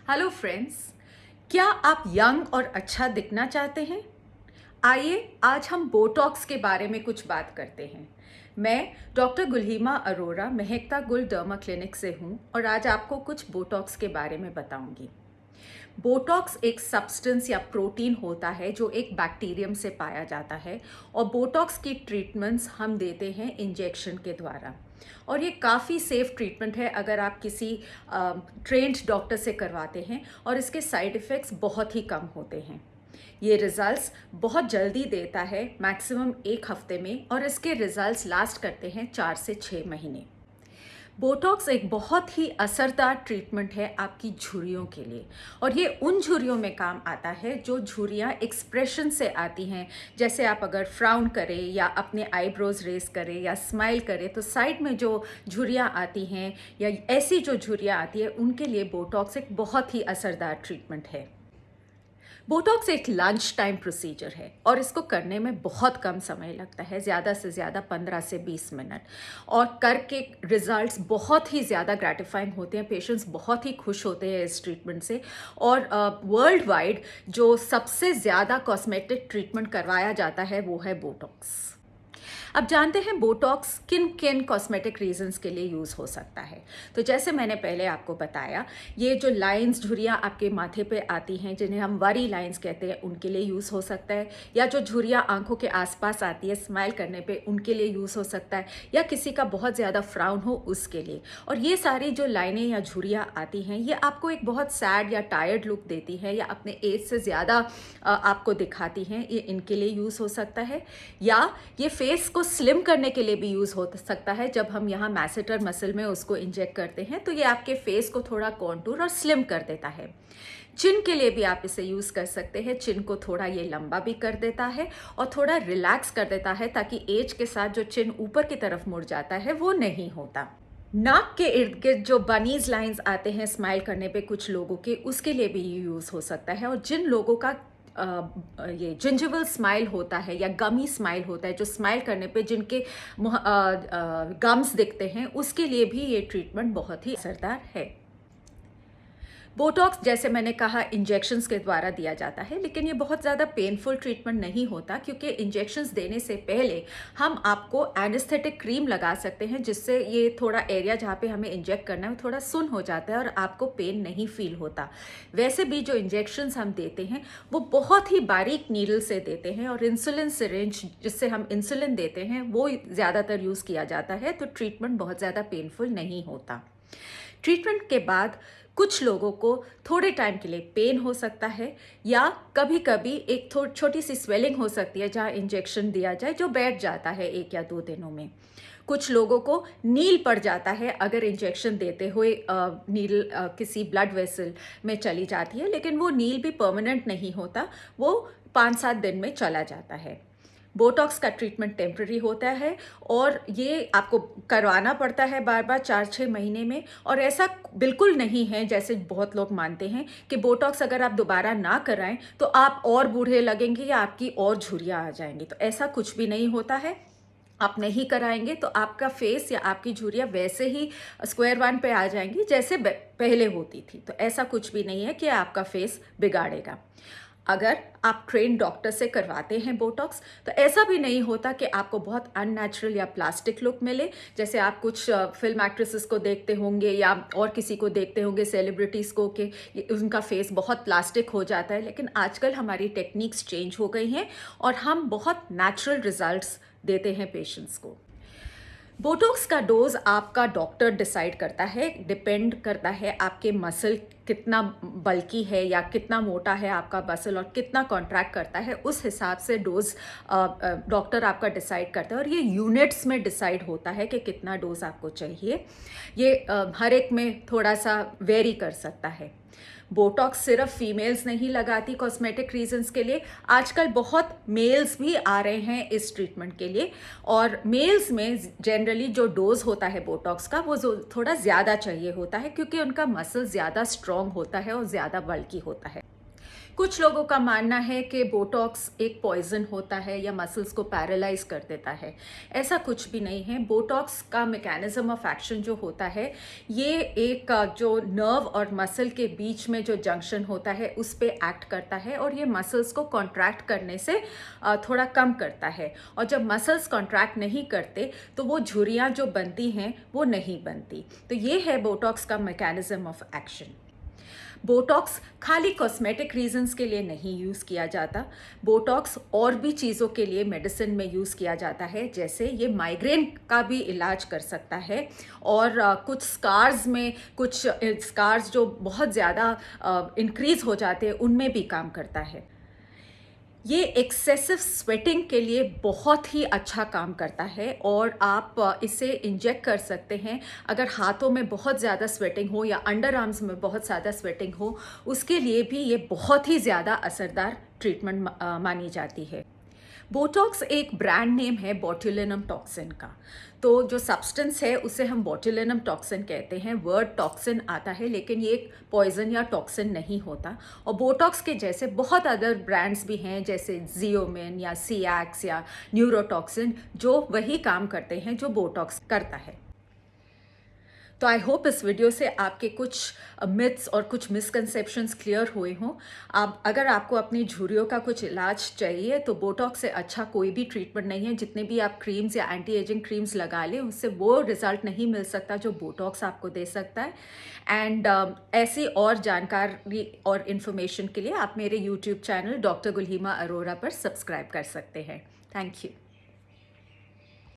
Hello friends, क्या आप young और अच्छा दिखना चाहते हैं? आइए आज हम बोटॉक्स के बारे में कुछ बात करते हैं। मैं डॉक्टर गुलहीमा अरोरा महकता गुल डर्मा क्लिनिक से हूँ और आज आपको कुछ बोटॉक्स के बारे में बताऊंगी। बोटॉक्स एक सब्सटेंस या प्रोटीन होता है जो एक बैक्टीरियम से पाया जाता है और बोटॉक्स की ट्रीटमेंट्स हम देते हैं इंजेक्शन के द्वारा। और ये काफ़ी सेफ ट्रीटमेंट है अगर आप किसी ट्रेंड डॉक्टर से करवाते हैं और इसके साइड इफ़ेक्ट्स बहुत ही कम होते हैं। ये रिजल्ट्स बहुत जल्दी देता है, मैक्सिमम 1 हफ्ते में, और इसके रिजल्ट्स लास्ट करते हैं 4 से 6 महीने। बोटॉक्स एक बहुत ही असरदार ट्रीटमेंट है आपकी झुर्रियों के लिए, और ये उन झुर्रियों में काम आता है जो झुर्रियाँ एक्सप्रेशन से आती हैं। जैसे आप अगर फ्राउन करें या अपने आईब्रोज रेस करें या स्माइल करें तो साइड में जो झुर्रियाँ आती हैं या ऐसी जो झुर्रियाँ आती है उनके लिए बोटॉक्स एक बहुत ही असरदार ट्रीटमेंट है। बोटॉक्स एक लंच टाइम प्रोसीजर है और इसको करने में बहुत कम समय लगता है, ज़्यादा से ज़्यादा 15 से 20 मिनट, और करके रिजल्ट्स बहुत ही ज़्यादा ग्रेटिफाइंग होते हैं। पेशेंट्स बहुत ही खुश होते हैं इस ट्रीटमेंट से। और वर्ल्ड वाइड जो सबसे ज़्यादा कॉस्मेटिक ट्रीटमेंट करवाया जाता है वो है बोटॉक्स। अब जानते हैं बोटॉक्स किन किन कॉस्मेटिक रीजंस के लिए यूज़ हो सकता है। तो जैसे मैंने पहले आपको बताया, ये जो लाइंस झुर्रियाँ आपके माथे पे आती हैं जिन्हें हम वरी लाइंस कहते हैं, उनके लिए यूज़ हो सकता है, या जो झुर्रियाँ आंखों के आसपास आती है स्माइल करने पे, उनके लिए यूज़ हो सकता है, या किसी का बहुत ज़्यादा फ्राउन हो उसके लिए। और ये सारी जो लाइनें या झुर्रियाँ आती हैं ये आपको एक बहुत सैड या टायर्ड लुक देती हैं या अपने एज से ज़्यादा आपको दिखाती हैं, ये इनके लिए यूज़ हो सकता है। या ये फेस को स्लिम करने के लिए भी यूज़ हो सकता है। जब हम यहाँ मैसेटर मसल में उसको इंजेक्ट करते हैं तो ये आपके फेस को थोड़ा कॉन्टूर और स्लिम कर देता है। चिन के लिए भी आप इसे यूज़ कर सकते हैं। चिन को थोड़ा ये लंबा भी कर देता है और थोड़ा रिलैक्स कर देता है ताकि एज के साथ जो चिन ऊपर की तरफ मुड़ जाता है वो नहीं होता। नाक के इर्द गिर्द जो बनीज लाइंस आते हैं स्माइल करने पे कुछ लोगों के, उसके लिए भी यूज़ हो सकता है। और जिन लोगों का ये जिंजिवल स्माइल होता है या गमी स्माइल होता है, जो स्माइल करने पे जिनके गम्स दिखते हैं, उसके लिए भी ये ट्रीटमेंट बहुत ही असरदार है। बोटॉक्स जैसे मैंने कहा इंजेक्शंस के द्वारा दिया जाता है, लेकिन ये बहुत ज़्यादा पेनफुल ट्रीटमेंट नहीं होता क्योंकि इंजेक्शंस देने से पहले हम आपको एनेस्थेटिक क्रीम लगा सकते हैं जिससे ये थोड़ा एरिया जहाँ पे हमें इंजेक्ट करना है वो थोड़ा सुन हो जाता है और आपको पेन नहीं फील होता। वैसे भी जो इंजेक्शंस हम देते हैं वो बहुत ही बारीक नीडल से देते हैं, और इंसुलिन सिरिंज जिससे हम इंसुलिन देते हैं वो ज़्यादातर यूज़ किया जाता है, तो ट्रीटमेंट बहुत ज़्यादा पेनफुल नहीं होता। ट्रीटमेंट के बाद कुछ लोगों को थोड़े टाइम के लिए पेन हो सकता है, या कभी कभी एक छोटी सी स्वेलिंग हो सकती है जहाँ इंजेक्शन दिया जाए जो बैठ जाता है 1 या 2 दिनों में। कुछ लोगों को नील पड़ जाता है अगर इंजेक्शन देते हुए नीडल किसी ब्लड वेसल में चली जाती है, लेकिन वो नील भी परमानेंट नहीं होता, वो 5-7 दिन में चला जाता है। बोटॉक्स का ट्रीटमेंट टेम्प्रेरी होता है और ये आपको करवाना पड़ता है बार बार 4-6 महीने में। और ऐसा बिल्कुल नहीं है जैसे बहुत लोग मानते हैं कि बोटॉक्स अगर आप दोबारा ना कराएं तो आप और बूढ़े लगेंगे या आपकी और झुर्रियाँ आ जाएंगी, तो ऐसा कुछ भी नहीं होता है। आप नहीं कराएंगे तो आपका फेस या आपकी झुर्रियाँ वैसे ही स्क्वायर वन पे आ जाएंगी जैसे पहले होती थी, तो ऐसा कुछ भी नहीं है कि आपका फेस बिगाड़ेगा। अगर आप ट्रेन डॉक्टर से करवाते हैं बोटॉक्स तो ऐसा भी नहीं होता कि आपको बहुत अननेचुरल या प्लास्टिक लुक मिले, जैसे आप कुछ फिल्म एक्ट्रेसेस को देखते होंगे या और किसी को देखते होंगे सेलिब्रिटीज़ को कि उनका फेस बहुत प्लास्टिक हो जाता है। लेकिन आजकल हमारी टेक्निक्स चेंज हो गई हैं और हम बहुत नेचुरल रिजल्ट्स देते हैं पेशेंट्स को। बोटॉक्स का डोज आपका डॉक्टर डिसाइड करता है, डिपेंड करता है आपके मसल कितना बल्की है या कितना मोटा है आपका मसल और कितना कॉन्ट्रैक्ट करता है, उस हिसाब से डोज डॉक्टर आपका डिसाइड करता है। और ये यूनिट्स में डिसाइड होता है कि कितना डोज आपको चाहिए। ये हर एक में थोड़ा सा वेरी कर सकता है। बोटॉक्स सिर्फ फीमेल्स नहीं लगाती कॉस्मेटिक रीजंस के लिए, आजकल बहुत मेल्स भी आ रहे हैं इस ट्रीटमेंट के लिए। और मेल्स में जनरली जो डोज होता है बोटॉक्स का वो थोड़ा ज़्यादा चाहिए होता है क्योंकि उनका मसल ज़्यादा स्ट्रॉन्ग होता है और ज़्यादा बल्की होता है। कुछ लोगों का मानना है कि बोटॉक्स एक पॉइजन होता है या मसल्स को पैरालाइज कर देता है। ऐसा कुछ भी नहीं है। बोटॉक्स का मैकेनिज्म ऑफ एक्शन जो होता है, ये एक जो नर्व और मसल के बीच में जो जंक्शन होता है उस पे एक्ट करता है और ये मसल्स को कॉन्ट्रैक्ट करने से थोड़ा कम करता है। और जब मसल्स कॉन्ट्रैक्ट नहीं करते तो वो झुर्रियाँ जो बनती हैं वो नहीं बनती। तो ये है बोटॉक्स का मैकेनिज्म ऑफ एक्शन। बोटॉक्स खाली कॉस्मेटिक रीजंस के लिए नहीं यूज़ किया जाता। बोटॉक्स और भी चीज़ों के लिए मेडिसिन में यूज़ किया जाता है, जैसे ये माइग्रेन का भी इलाज कर सकता है और कुछ स्कार्स में, कुछ स्कार्स जो बहुत ज़्यादा इंक्रीज़ हो जाते हैं उनमें भी काम करता है। ये एक्सेसिव स्वेटिंग के लिए बहुत ही अच्छा काम करता है और आप इसे इंजेक्ट कर सकते हैं अगर हाथों में बहुत ज़्यादा स्वेटिंग हो या अंडर आर्म्स में बहुत ज़्यादा स्वेटिंग हो, उसके लिए भी ये बहुत ही ज़्यादा असरदार ट्रीटमेंट मानी जाती है। बोटॉक्स एक ब्रांड नेम है बोट्युलिनम टॉक्सिन का। तो जो सब्सटेंस है उसे हम बोट्युलिनम टॉक्सिन कहते हैं। वर्ड टॉक्सिन आता है लेकिन ये एक पॉइजन या टॉक्सिन नहीं होता। और बोटॉक्स के जैसे बहुत अदर ब्रांड्स भी हैं, जैसे जियोमिन या सीएक्स या न्यूरोटॉक्सिन, जो वही काम करते हैं जो बोटॉक्स करता है। तो आई होप इस वीडियो से आपके कुछ मिथ्स और कुछ मिसकंसेप्शंस क्लियर हुए हों। आप अगर आपको अपनी झुर्रियों का कुछ इलाज चाहिए तो बोटॉक्स से अच्छा कोई भी ट्रीटमेंट नहीं है। जितने भी आप क्रीम्स या एंटी एजिंग क्रीम्स लगा लें, उससे वो रिजल्ट नहीं मिल सकता जो बोटॉक्स आपको दे सकता है। एंड ऐसी और जानकारी और इन्फॉर्मेशन के लिए आप मेरे यूट्यूब चैनल डॉक्टर गुलहीमा अरोरा पर सब्सक्राइब कर सकते हैं। Thank you.